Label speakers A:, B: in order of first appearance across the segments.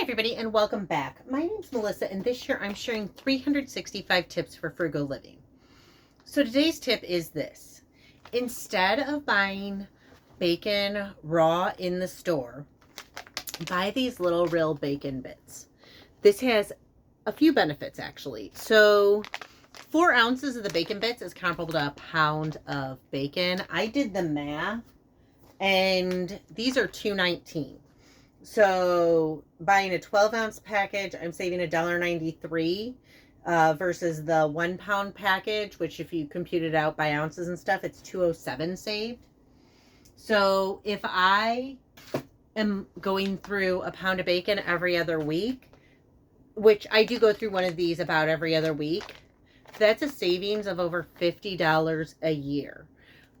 A: everybody, and welcome back. My name's Melissa, and this year I'm sharing 365 tips for frugal living. So today's tip is this. Instead of buying bacon raw in the store, buy these little real bacon bits. This has a few benefits, actually. So 4 ounces of the bacon bits is comparable to a pound of bacon. I did the math, and these are $2.19. So buying a 12-ounce package, I'm saving $1.93 versus the 1 pound package, which if you compute it out by ounces and stuff, it's $2.07 saved. So if I am going through a pound of bacon every other week, which I do go through one of these about every other week, that's a savings of over $50 a year.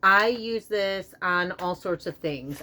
A: I use this on all sorts of things.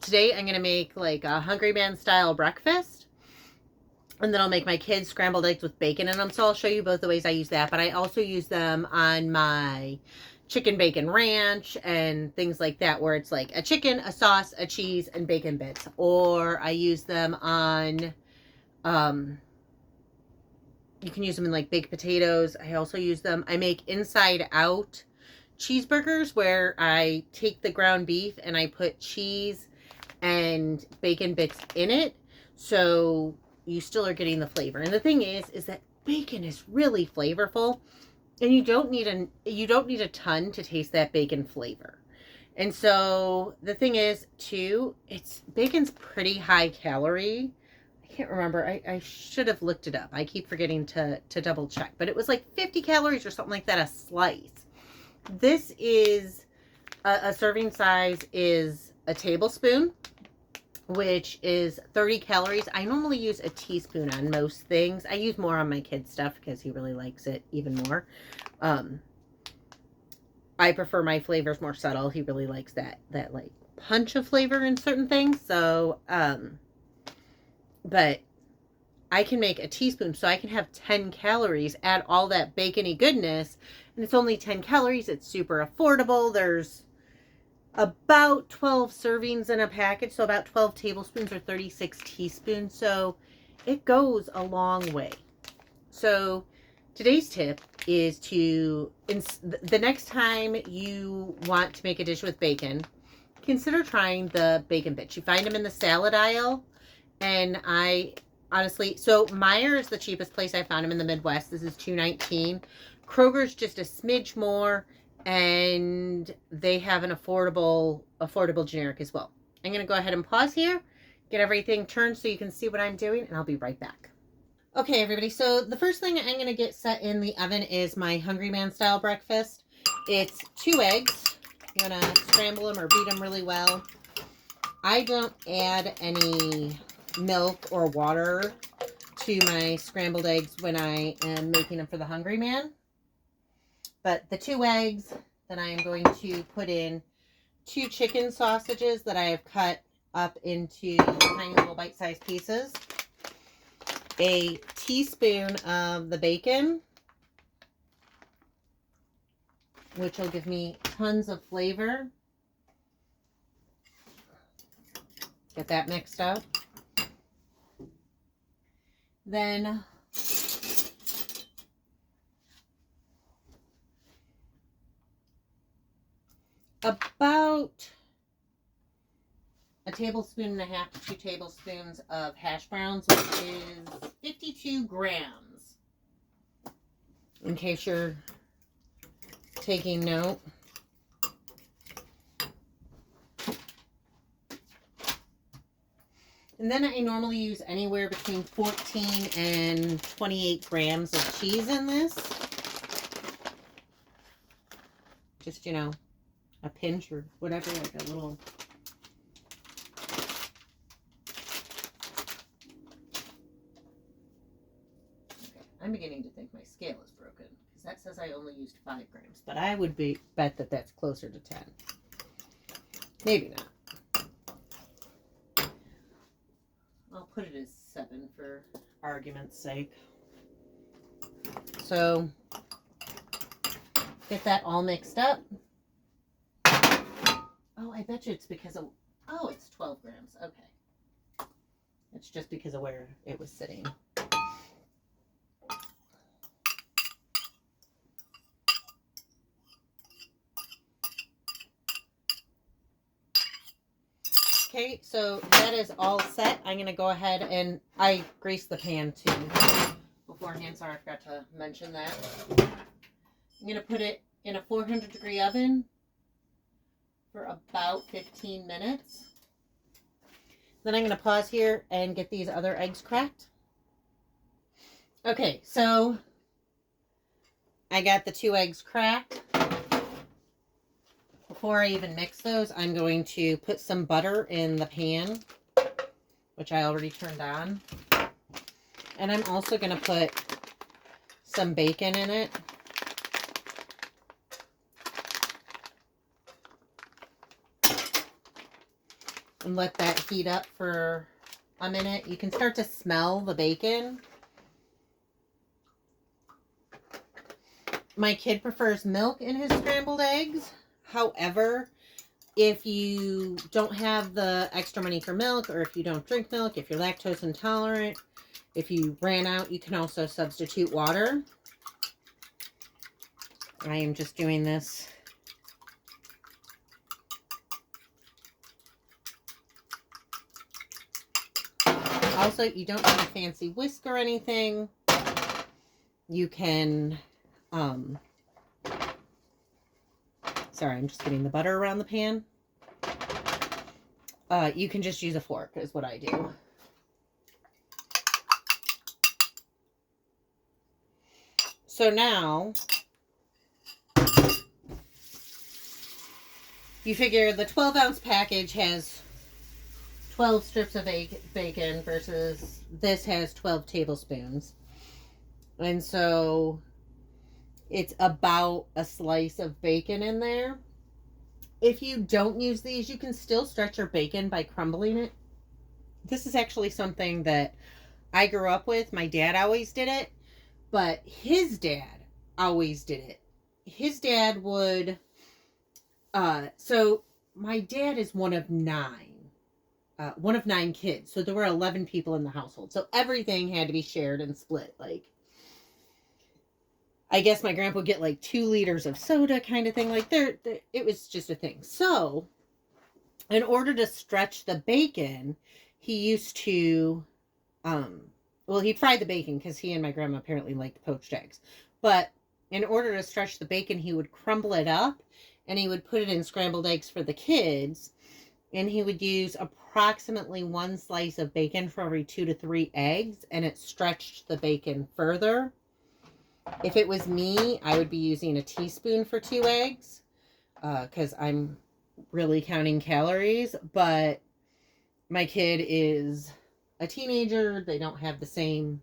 A: Today I'm going to make like a Hungry Man style breakfast. And then I'll make my kids scrambled eggs with bacon in them. So I'll show you both the ways I use that. But I also use them on my chicken bacon ranch and things like that, where it's like a chicken, a sauce, a cheese, and bacon bits. Or I use them on, you can use them in like baked potatoes. I also use them, I make inside out cheeseburgers where I take the ground beef and I put cheese and bacon bits in it, so you still are getting the flavor. And the thing is that bacon is really flavorful, and you don't need a ton to taste that bacon flavor. And so the thing is too, bacon's pretty high calorie. I can't remember. I should have looked it up. I keep forgetting to double check, but it was like 50 calories or something like that a slice. This is a serving size is a tablespoon, which is 30 calories. I normally use a teaspoon on most things. I use more on my kid's stuff because he really likes it even more. I prefer my flavors more subtle. He really likes that like punch of flavor in certain things. So, but I can make a teaspoon, so I can have 10 calories, add all that bacony goodness, and it's only 10 calories. It's super affordable. There's about 12 servings in a package, so about 12 tablespoons or 36 teaspoons. So it goes a long way. So today's tip is the next time you want to make a dish with bacon, consider trying the bacon bits. You find them in the salad aisle, and honestly, so Meijer is the cheapest place. I found them in the Midwest. This is $2.19. Kroger's just a smidge more, and they have an affordable generic as well. I'm going to go ahead and pause here, get everything turned so you can see what I'm doing, and I'll be right back. Okay, everybody, so the first thing I'm going to get set in the oven is my Hungry Man style breakfast. It's 2 eggs. I'm going to scramble them or beat them really well. I don't add any milk or water to my scrambled eggs when I am making them for the Hungry Man. But the 2 eggs, then I am going to put in 2 chicken sausages that I have cut up into tiny little bite-sized pieces, a teaspoon of the bacon, which will give me tons of flavor. Get that mixed up. Then about a tablespoon and a half to 2 tablespoons of hash browns, which is 52 grams. In case you're taking note. And then I normally use anywhere between 14 and 28 grams of cheese in this. Just, a pinch or whatever, like a little. Okay, I'm beginning to think my scale is broken, because that says I only used 5 grams, but I would bet that that's closer to 10. Maybe not. I'll put it as 7 for argument's sake. So, get that all mixed up. Oh, I bet you it's because of, it's 12 grams. Okay. It's just because of where it was sitting. Okay, so that is all set. I'm going to go ahead and I greased the pan too beforehand. Sorry, I forgot to mention that. I'm going to put it in a 400-degree oven for about 15 minutes. Then I'm going to pause here and get these other eggs cracked. Okay, so I got the 2 eggs cracked. Before I even mix those, I'm going to put some butter in the pan, which I already turned on. And I'm also going to put some bacon in it. And let that heat up for a minute. You can start to smell the bacon. My kid prefers milk in his scrambled eggs. However, if you don't have the extra money for milk, or if you don't drink milk, if you're lactose intolerant, if you ran out, you can also substitute water. I am just doing this also. You don't need a fancy whisk or anything. You can sorry, I'm just getting the butter around the pan. You can just use a fork is what I do. So now, you figure the 12-ounce package has 12 strips of bacon versus this has 12 tablespoons. And so it's about a slice of bacon in there. If you don't use these, you can still stretch your bacon by crumbling it. This is actually something that I grew up with. My dad always did it, but his dad always did it. His dad would, so my dad is one of 9 kids. So there were 11 people in the household. So everything had to be shared and split. Like, I guess my grandpa would get like 2 liters of soda kind of thing. Like it was just a thing. So in order to stretch the bacon, he used to, well, he fried the bacon because he and my grandma apparently liked poached eggs. But in order to stretch the bacon, he would crumble it up and he would put it in scrambled eggs for the kids. And he would use approximately 1 slice of bacon for every 2 to 3 eggs. And it stretched the bacon further. If it was me, I would be using a teaspoon for 2 eggs. Because I'm really counting calories. But my kid is a teenager. They don't have the same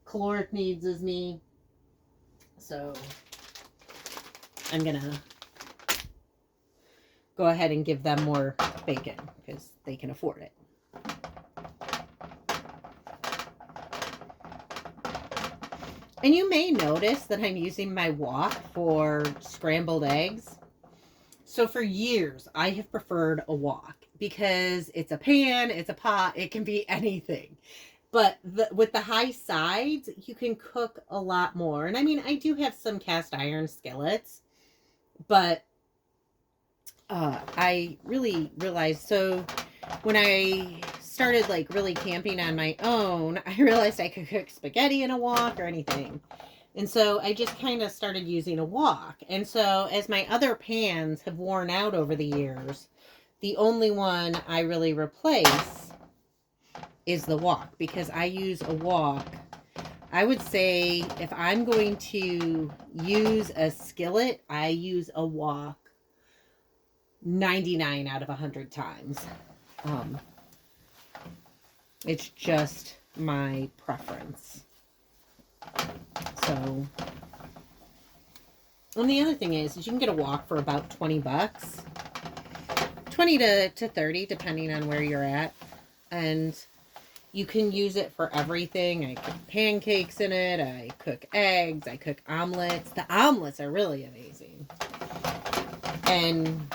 A: caloric needs as me. So I'm going to go ahead and give them more bacon because they can afford it. And you may notice that I'm using my wok for scrambled eggs. So for years, I have preferred a wok because it's a pan, it's a pot, it can be anything. But with the high sides, you can cook a lot more. And I mean, I do have some cast iron skillets, but I really realized, so when I started like really camping on my own, I realized I could cook spaghetti in a wok or anything. And so I just kind of started using a wok. And so as my other pans have worn out over the years, the only one I really replace is the wok, because I use a wok. I would say if I'm going to use a skillet, I use a wok 99 out of 100 times. It's just my preference. So, and the other thing is you can get a wok for about 20 bucks. 20 to 30, depending on where you're at. And you can use it for everything. I cook pancakes in it. I cook eggs. I cook omelets. The omelets are really amazing. And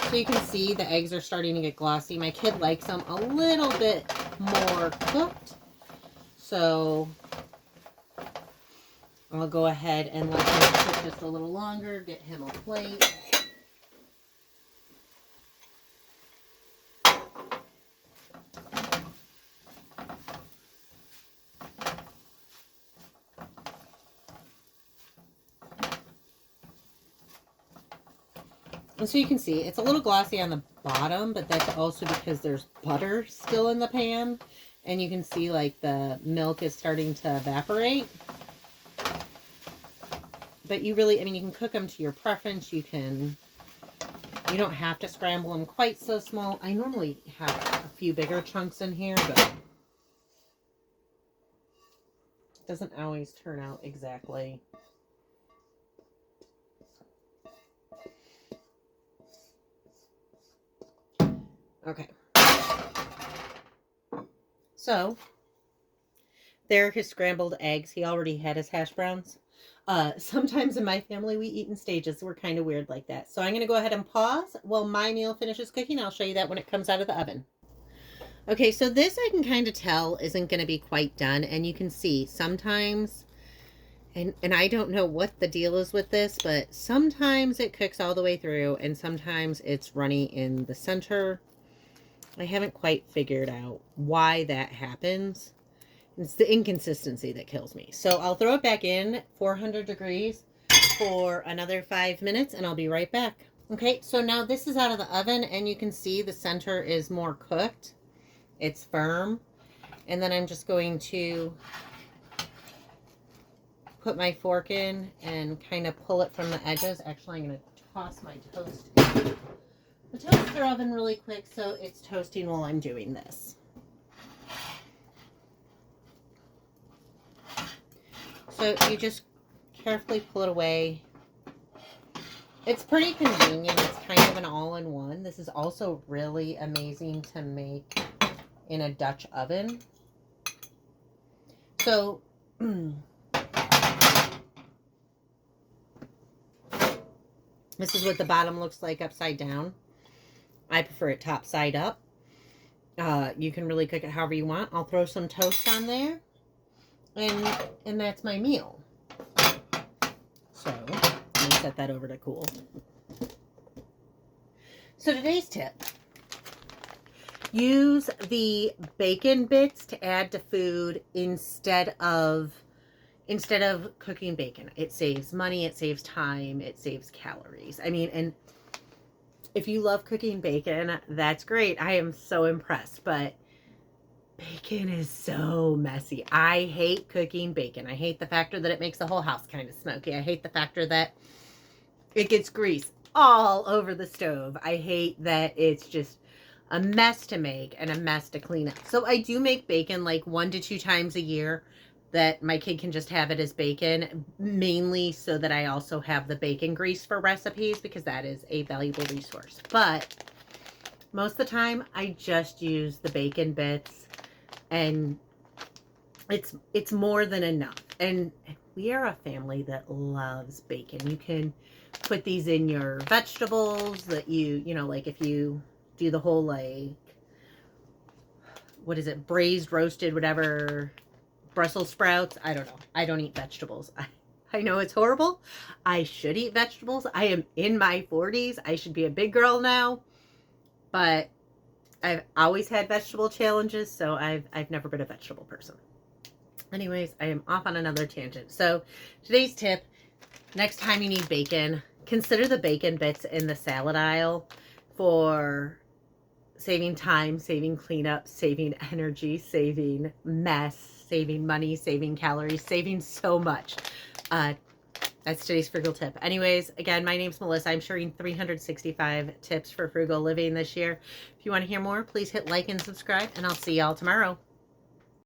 A: So you can see the eggs are starting to get glossy. My kid likes them a little bit more cooked. So I'll go ahead and let him cook just a little longer, get him a plate. And so you can see it's a little glossy on the bottom, but that's also because there's butter still in the pan. And you can see like the milk is starting to evaporate. But you really, I mean, you can cook them to your preference. You don't have to scramble them quite so small. I normally have a few bigger chunks in here, but it doesn't always turn out exactly. Okay. So, there are his scrambled eggs. He already had his hash browns. Sometimes in my family, we eat in stages. We're kind of weird like that. So I'm going to go ahead and pause while my meal finishes cooking. I'll show you that when it comes out of the oven. Okay, so this I can kind of tell isn't going to be quite done. And you can see sometimes, and I don't know what the deal is with this, but sometimes it cooks all the way through and sometimes it's runny in the center. I haven't quite figured out why that happens. It's the inconsistency that kills me. So I'll throw it back in 400 degrees for another 5 minutes and I'll be right back. Okay, so now this is out of the oven and you can see the center is more cooked. It's firm. And then I'm just going to put my fork in and kind of pull it from the edges. Actually, I'm going to toss my toast in the toaster oven really quick so it's toasting while I'm doing this. So you just carefully pull it away. It's pretty convenient. It's kind of an all-in-one. This is also really amazing to make in a Dutch oven. So this is what the bottom looks like upside down. I prefer it top side up. You can really cook it however you want. I'll throw some toast on there. And that's my meal. So, let me set that over to cool. So today's tip. Use the bacon bits to add to food instead of cooking bacon. It saves money, it saves time, it saves calories. I mean, and if you love cooking bacon, that's great. I am so impressed, but bacon is so messy. I hate cooking bacon. I hate the factor that it makes the whole house kind of smoky. I hate the factor that it gets grease all over the stove. I hate that it's just a mess to make and a mess to clean up. So I do make bacon like 1 to 2 times a year that my kid can just have it as bacon, mainly so that I also have the bacon grease for recipes because that is a valuable resource. But most of the time I just use the bacon bits. And it's more than enough. And we are a family that loves bacon. You can put these in your vegetables that you know, like if you do the whole like, what is it? Braised, roasted, whatever, Brussels sprouts. I don't know. I don't eat vegetables. I know it's horrible. I should eat vegetables. I am in my 40s. I should be a big girl now. But I've always had vegetable challenges, so I've never been a vegetable person. Anyways, I am off on another tangent. So today's tip, next time you need bacon, consider the bacon bits in the salad aisle for saving time, saving cleanup, saving energy, saving mess, saving money, saving calories, saving so much. That's today's frugal tip. Anyways, again, my name's Melissa. I'm sharing 365 tips for frugal living this year. If you want to hear more, please hit like and subscribe, and I'll see y'all tomorrow.